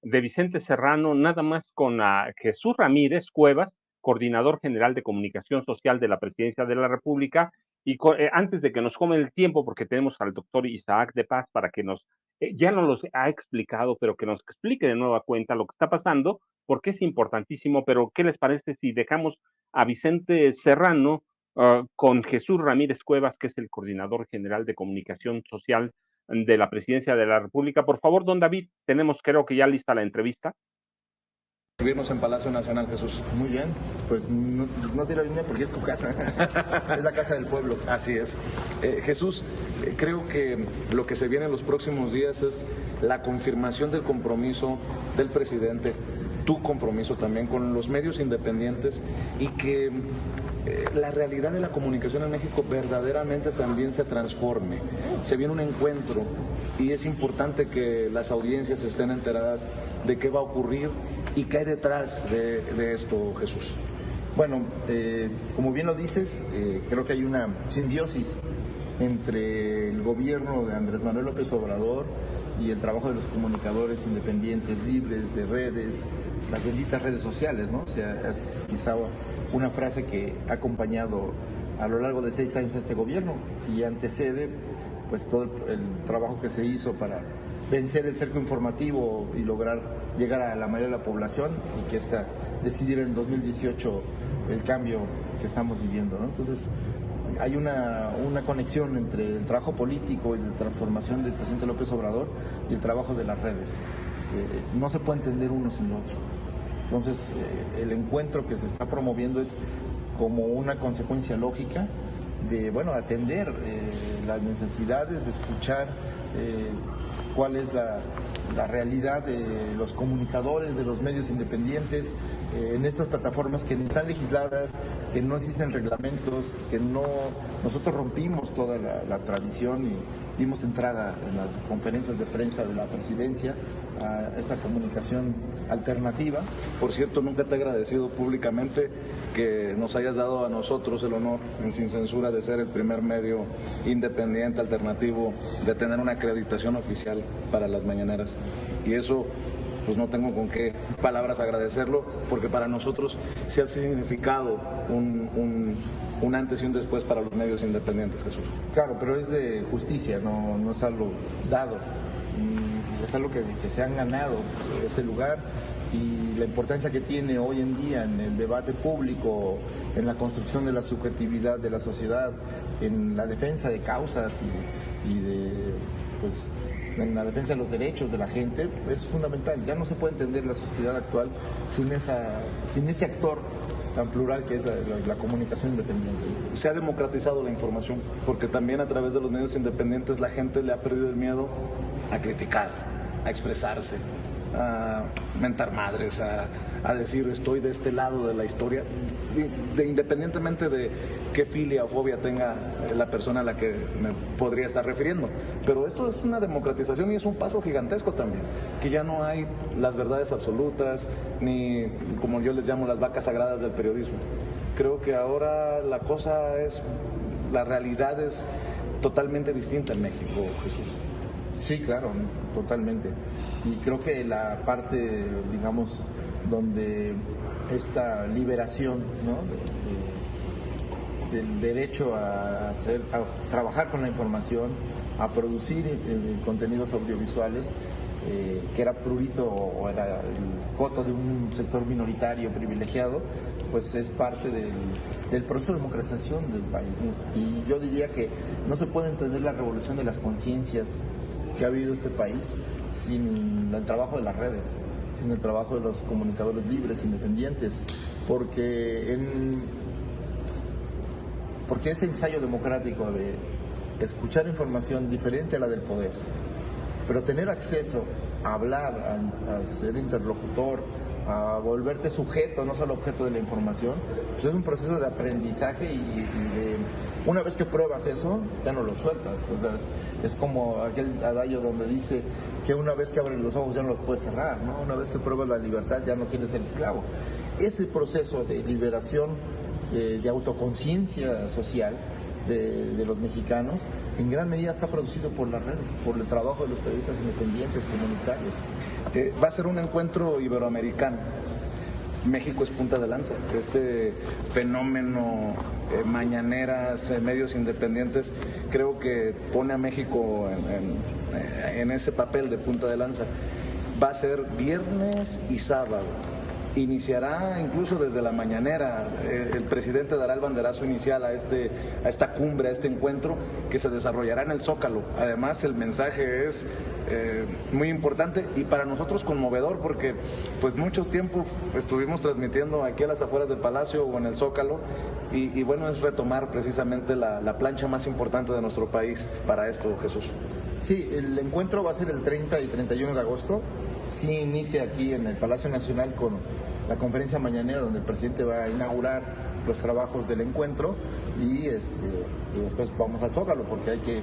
de Vicente Serrano, nada más con Jesús Ramírez Cuevas, coordinador general de comunicación social de la Presidencia de la República. Y antes de que nos come el tiempo, porque tenemos al doctor Isaac de Paz para que ya nos los ha explicado, pero que nos explique de nueva cuenta lo que está pasando, porque es importantísimo. Pero, ¿qué les parece si dejamos a Vicente Serrano con Jesús Ramírez Cuevas, que es el coordinador general de comunicación social de la Presidencia de la República? Por favor, don David, tenemos creo que ya lista la entrevista. Recibirnos en Palacio Nacional, Jesús. Muy bien, pues no te la vine porque es tu casa, es la casa del pueblo. Así es. Jesús, creo que lo que se viene en los próximos días es la confirmación del compromiso del presidente, tu compromiso también con los medios independientes, y que la realidad de la comunicación en México verdaderamente también se transforme. Se viene un encuentro y es importante que las audiencias estén enteradas de qué va a ocurrir y qué hay detrás de esto, Jesús. Bueno, como bien lo dices, creo que hay una simbiosis entre el gobierno de Andrés Manuel López Obrador y el trabajo de los comunicadores independientes, libres, de redes, las benditas redes sociales, ¿no? O sea, es quizá una frase que ha acompañado a lo largo de 6 años a este gobierno y antecede pues todo el trabajo que se hizo para vencer el cerco informativo y lograr llegar a la mayoría de la población y que esta decidiera en 2018 el cambio que estamos viviendo, ¿no? Entonces hay una conexión entre el trabajo político y de transformación del presidente López Obrador y el trabajo de las redes. No se puede entender uno sin otro. Entonces el encuentro que se está promoviendo es como una consecuencia lógica de, bueno, atender las necesidades, de escuchar cuál es la realidad de los comunicadores, de los medios independientes, en estas plataformas que no están legisladas, que no existen reglamentos, que nosotros rompimos toda la tradición y dimos entrada en las conferencias de prensa de la presidencia a esta comunicación alternativa. Por cierto, nunca te he agradecido públicamente que nos hayas dado a nosotros el honor en Sin Censura de ser el primer medio independiente, alternativo, de tener una acreditación oficial para las mañaneras. Y eso, pues no tengo con qué palabras agradecerlo, porque para nosotros sí ha significado un antes y un después para los medios independientes, Jesús. Claro, pero es de justicia, no es algo dado. Es algo que se han ganado ese lugar, y la importancia que tiene hoy en día en el debate público, en la construcción de la subjetividad de la sociedad, en la defensa de causas pues, en la defensa de los derechos de la gente, es fundamental. Ya no se puede entender la sociedad actual sin ese actor tan plural que es la comunicación independiente. Se ha democratizado la información, porque también a través de los medios independientes la gente le ha perdido el miedo a criticar, a expresarse, a mentar madres, a decir estoy de este lado de la historia, independientemente de qué filia o fobia tenga la persona a la que me podría estar refiriendo. Pero esto es una democratización y es un paso gigantesco también, que ya no hay las verdades absolutas, ni, como yo les llamo, las vacas sagradas del periodismo. Creo que ahora la realidad es totalmente distinta en México, Jesús. Sí, claro, totalmente. Y creo que la parte, digamos, donde esta liberación, ¿no?, del derecho a trabajar con la información, a producir contenidos audiovisuales, que era prurito o era el coto de un sector minoritario privilegiado, pues es parte del proceso de democratización del país, ¿no? Y yo diría que no se puede entender la revolución de las conciencias que ha vivido este país sin el trabajo de las redes, sin el trabajo de los comunicadores libres, independientes, porque ese ensayo democrático de escuchar información diferente a la del poder, pero tener acceso a hablar, a ser interlocutor, a volverte sujeto, no solo objeto de la información, pues es un proceso de aprendizaje y una vez que pruebas eso, ya no lo sueltas. O sea, es como aquel adagio donde dice que una vez que abres los ojos ya no los puedes cerrar, ¿no? Una vez que pruebas la libertad ya no quieres ser esclavo. Ese proceso de liberación, de autoconciencia social de los mexicanos, en gran medida está producido por las redes, por el trabajo de los periodistas independientes, comunitarios. Va a ser un encuentro iberoamericano. México es punta de lanza. Este fenómeno, mañaneras, medios independientes, creo que pone a México en ese papel de punta de lanza. Va a ser viernes y sábado. Iniciará incluso desde la mañanera. El presidente dará el banderazo inicial a esta cumbre, a este encuentro que se desarrollará en el Zócalo. Además, el mensaje es muy importante y para nosotros conmovedor, porque pues mucho tiempo estuvimos transmitiendo aquí a las afueras del Palacio o en el Zócalo y bueno, es retomar precisamente la plancha más importante de nuestro país para esto, Jesús. Sí, el encuentro va a ser el 30 y 31 de agosto. Sí, inicia aquí en el Palacio Nacional con la conferencia mañanera donde el presidente va a inaugurar los trabajos del encuentro y después vamos al Zócalo porque hay que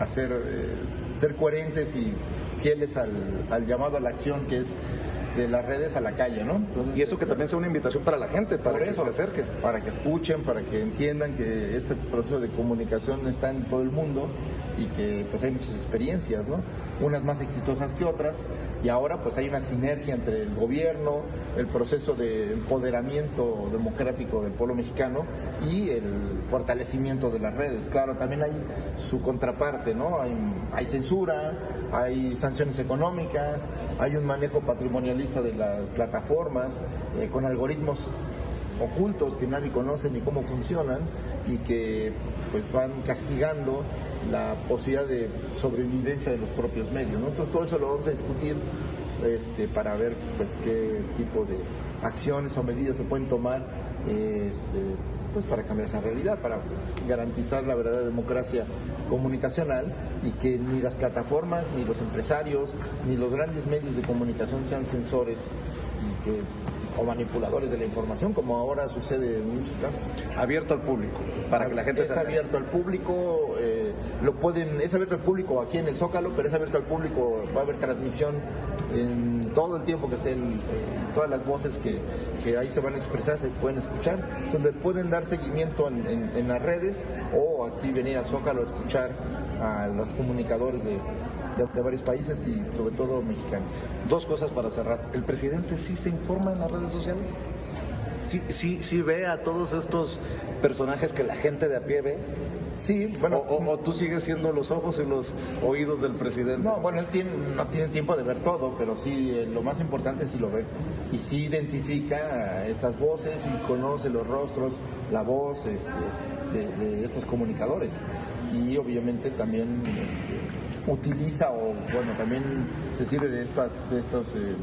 ser coherentes y fieles al llamado a la acción que es de las redes a la calle, ¿no? Entonces, y eso que también sea una invitación para la gente, para que se acerquen. Para que escuchen, para que entiendan que este proceso de comunicación está en todo el mundo y que pues hay muchas experiencias, ¿no? Unas más exitosas que otras, y ahora pues hay una sinergia entre el gobierno, el proceso de empoderamiento democrático del pueblo mexicano y el fortalecimiento de las redes. Claro, también hay su contraparte, ¿no? Hay censura, hay sanciones económicas, hay un manejo patrimonialista de las plataformas con algoritmos ocultos que nadie conoce ni cómo funcionan y que pues van castigando la posibilidad de sobrevivencia de los propios medios, ¿no? Entonces todo eso lo vamos a discutir para ver pues qué tipo de acciones o medidas se pueden tomar pues para cambiar esa realidad, para garantizar la verdadera democracia comunicacional y que ni las plataformas, ni los empresarios, ni los grandes medios de comunicación sean censores o manipuladores de la información, como ahora sucede en muchos casos. Abierto al público, para que la gente es abierto al público, es abierto al público aquí en el Zócalo, pero es abierto al público, va a haber transmisión en todo el tiempo que estén todas las voces que ahí se van a expresar, se pueden escuchar, donde pueden dar seguimiento en las redes o aquí venir a Zócalo a escuchar a los comunicadores de varios países y sobre todo mexicanos. Dos cosas para cerrar. ¿El presidente sí se informa en las redes sociales? ¿Sí ve a todos estos personajes que la gente de a pie ve? Sí, bueno. ¿O tú sigues siendo los ojos y los oídos del presidente? No, bueno, él no tiene tiempo de ver todo, pero sí, lo más importante sí lo ve. Y sí identifica estas voces y conoce los rostros, la voz de estos comunicadores. Y obviamente también utiliza también se sirve de estos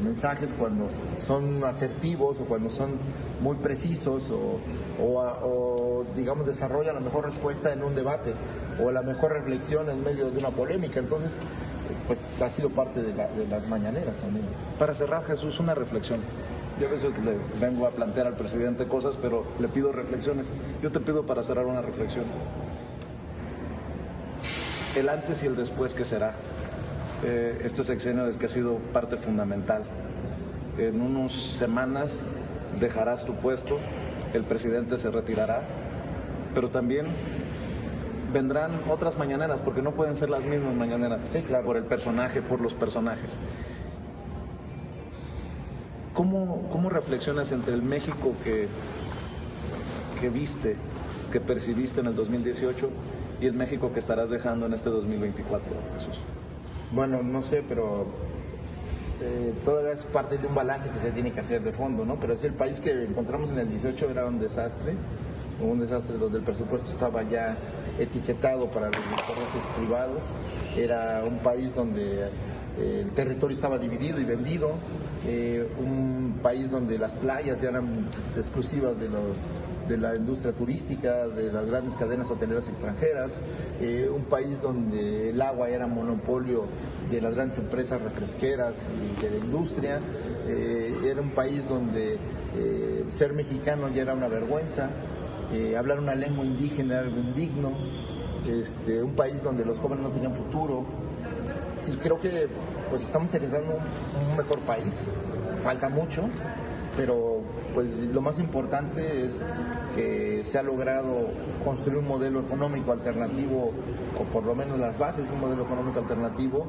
mensajes cuando son asertivos o cuando son muy precisos o digamos desarrolla la mejor respuesta en un debate o la mejor reflexión en medio de una polémica. Entonces pues ha sido parte de las mañaneras también. Para cerrar, Jesús, una reflexión. Yo a veces le vengo a plantear al presidente cosas, pero le pido reflexiones. Yo te pido para cerrar una reflexión. El antes y el después, ¿qué será? Este sexenio del que ha sido parte fundamental. En unas semanas dejarás tu puesto, el presidente se retirará, pero también vendrán otras mañaneras, porque no pueden ser las mismas mañaneras. Sí, claro. Por el personaje, por los personajes. ¿Cómo reflexionas entre el México que viste, que percibiste en el 2018 y el México que estarás dejando en este 2024, Jesús? Bueno, no sé, pero todavía es parte de un balance que se tiene que hacer de fondo, ¿no? Pero es el país que encontramos en el 18 era un desastre donde el presupuesto estaba ya etiquetado para los intereses privados, era un país donde el territorio estaba dividido y vendido, un país donde las playas ya eran exclusivas de la industria turística, de las grandes cadenas hoteleras extranjeras, un país donde el agua era monopolio de las grandes empresas refresqueras y de la industria, era un país donde ser mexicano ya era una vergüenza, hablar una lengua indígena era algo indigno, un país donde los jóvenes no tenían futuro. Y creo que pues estamos heredando un mejor país, falta mucho, pero pues lo más importante es que se ha logrado construir un modelo económico alternativo, o por lo menos las bases de un modelo económico alternativo.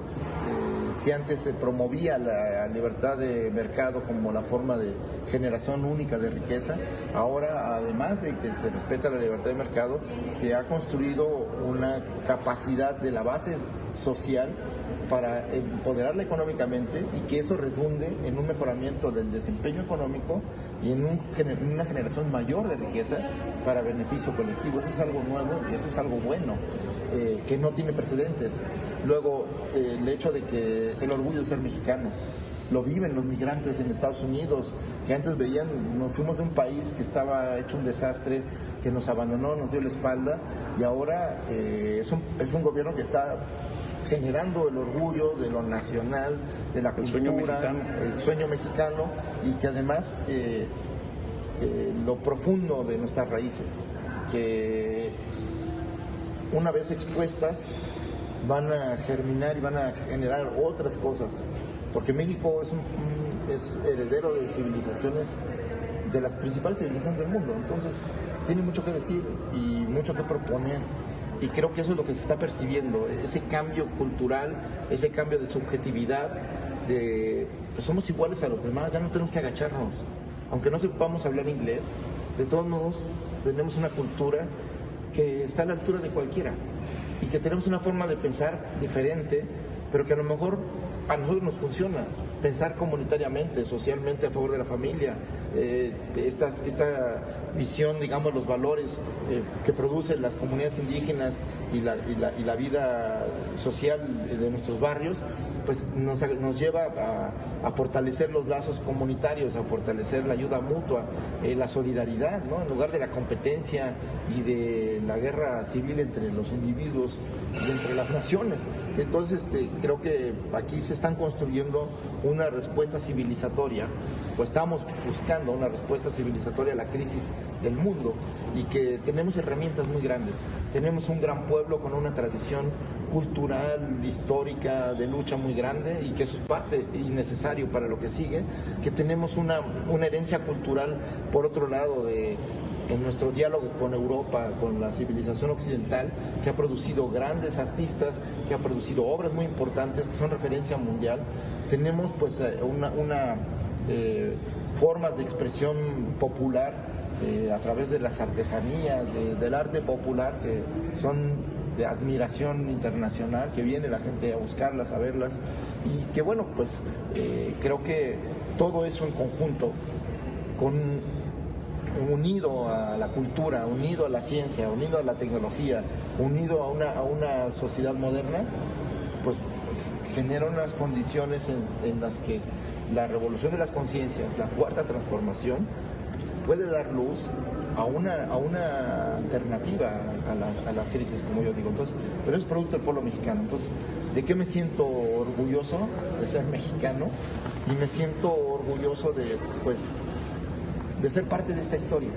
Si antes se promovía la libertad de mercado como la forma de generación única de riqueza, ahora, además de que se respeta la libertad de mercado, se ha construido una capacidad de la base social para empoderarla económicamente y que eso redunde en un mejoramiento del desempeño económico y en una generación mayor de riqueza para beneficio colectivo. Eso es algo nuevo y eso es algo bueno, que no tiene precedentes. Luego, el hecho de que el orgullo de ser mexicano lo viven los migrantes en Estados Unidos, que antes veían, nos fuimos de un país que estaba hecho un desastre, que nos abandonó, nos dio la espalda, y ahora es un gobierno que está generando el orgullo de lo nacional, de la cultura, el sueño mexicano, y que además lo profundo de nuestras raíces, que una vez expuestas van a germinar y van a generar otras cosas, porque México es heredero de civilizaciones, de las principales civilizaciones del mundo, entonces tiene mucho que decir y mucho que proponer. Y creo que eso es lo que se está percibiendo, ese cambio cultural, ese cambio de subjetividad, pues somos iguales a los demás, ya no tenemos que agacharnos. Aunque no sepamos hablar inglés, de todos modos tenemos una cultura que está a la altura de cualquiera y que tenemos una forma de pensar diferente, pero que a lo mejor a nosotros nos funciona. Pensar comunitariamente, socialmente a favor de la familia, esta visión, digamos, los valores que producen las comunidades indígenas y la vida social de nuestros barrios, pues nos lleva a fortalecer los lazos comunitarios, a fortalecer la ayuda mutua, la solidaridad, ¿no? En lugar de la competencia y de la guerra civil entre los individuos y entre las naciones. Entonces creo que aquí se están construyendo una respuesta civilizatoria, pues estamos buscando una respuesta civilizatoria a la crisis del mundo, y que tenemos herramientas muy grandes. Tenemos un gran pueblo con una tradición cultural, histórica, de lucha muy grande, y que eso es parte y necesario para lo que sigue, que tenemos una herencia cultural, por otro lado, en nuestro diálogo con Europa, con la civilización occidental, que ha producido grandes artistas, que ha producido obras muy importantes, que son referencia mundial. Tenemos pues formas de expresión popular a través de las artesanías, del arte popular, que son de admiración internacional, que viene la gente a buscarlas, a verlas, y que bueno, pues creo que todo eso en conjunto, unido a la cultura, unido a la ciencia, unido a la tecnología, unido a una sociedad moderna, pues genera unas condiciones en las que la revolución de las conciencias, la cuarta transformación, puede dar luz a una alternativa a la crisis, como yo digo. Entonces, pero es producto del pueblo mexicano. Entonces, ¿de qué me siento orgulloso? De ser mexicano, y me siento orgulloso de ser parte de esta historia.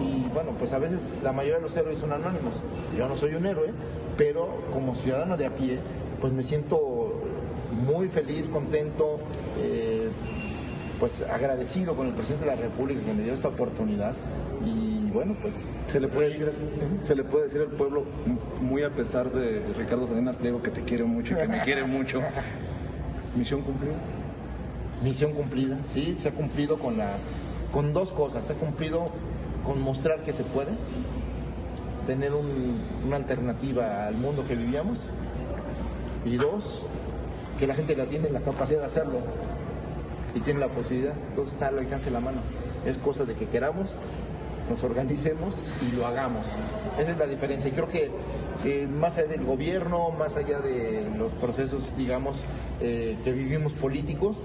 Y bueno, pues a veces la mayoría de los héroes son anónimos. Yo no soy un héroe, pero como ciudadano de a pie, pues me siento muy feliz, contento, pues agradecido con el presidente de la República que me dio esta oportunidad. Y bueno, pues se le puede decir al pueblo, muy a pesar de Ricardo Salinas Pliego, que te quiere mucho y que me quiere mucho. ¿Misión cumplida? Misión cumplida, sí, se ha cumplido con dos cosas. Se ha cumplido con mostrar que se puede tener una alternativa al mundo que vivíamos, y dos, que la gente tiene la capacidad de hacerlo y tiene la posibilidad. Entonces está al alcance de la mano. Es cosa de que queramos, nos organicemos y lo hagamos. Esa es la diferencia. Y creo que más allá del gobierno, más allá de los procesos, digamos, que vivimos políticos,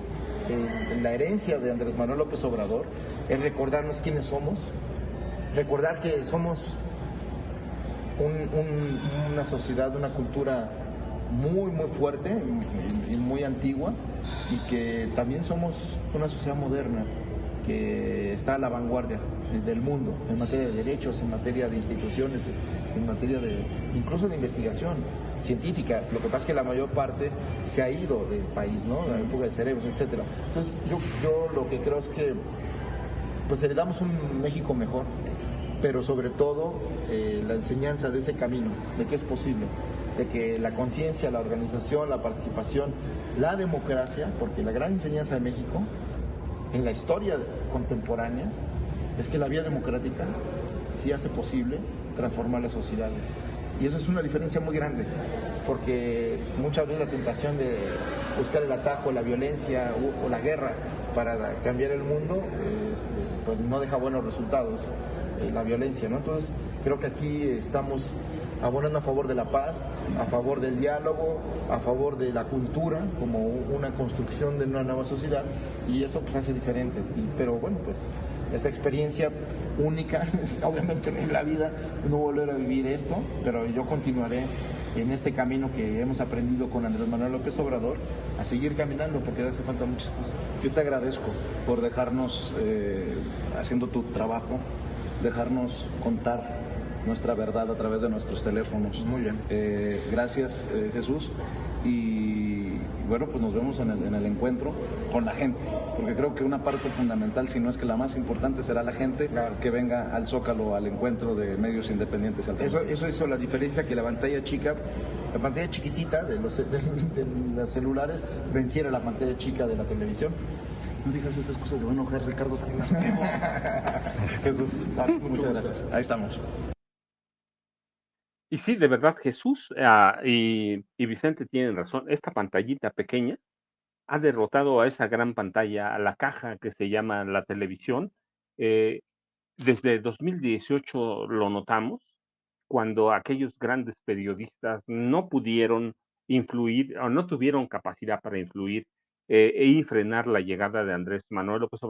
la herencia de Andrés Manuel López Obrador es recordarnos quiénes somos, recordar que somos una sociedad, una cultura muy, muy fuerte y muy antigua, y que también somos una sociedad moderna que está a la vanguardia del mundo en materia de derechos, en materia de instituciones, en materia incluso de investigación. científica. Lo que pasa es que la mayor parte se ha ido del país, ¿no? La fuga de cerebros, etcétera. Entonces, yo lo que creo es que pues heredamos un México mejor, pero sobre todo la enseñanza de ese camino, de que es posible, de que la conciencia, la organización, la participación, la democracia, porque la gran enseñanza de México en la historia contemporánea es que la vía democrática sí hace posible transformar las sociedades. Y eso es una diferencia muy grande, porque muchas veces la tentación de buscar el atajo, la violencia o la guerra para cambiar el mundo, pues no deja buenos resultados, la violencia, ¿no? Entonces creo que aquí estamos abonando a favor de la paz, a favor del diálogo, a favor de la cultura como una construcción de una nueva sociedad, y eso pues hace diferente. Pero bueno, pues esta experiencia única, obviamente en la vida no volver a vivir esto, pero yo continuaré en este camino que hemos aprendido con Andrés Manuel López Obrador, a seguir caminando porque hace falta muchas cosas. Yo te agradezco por dejarnos, haciendo tu trabajo, dejarnos contar nuestra verdad a través de nuestros teléfonos. Muy bien. Gracias, Jesús. Y bueno, pues nos vemos en el encuentro con la gente, porque creo que una parte fundamental, si no es que la más importante, será la gente, claro, que venga al Zócalo, al encuentro de medios independientes. Eso hizo la diferencia, que la pantalla chica, la pantalla chiquitita de los celulares venciera la pantalla chica de la televisión. No digas esas cosas, se va a enojar Ricardo Salinas. Jesús, muchas gracias. Ahí estamos. Y sí, de verdad, Jesús y Vicente tienen razón. Esta pantallita pequeña ha derrotado a esa gran pantalla, a la caja que se llama la televisión. Eh, Desde 2018 lo notamos, cuando aquellos grandes periodistas no pudieron influir o no tuvieron capacidad para influir y frenar la llegada de Andrés Manuel López Obrador.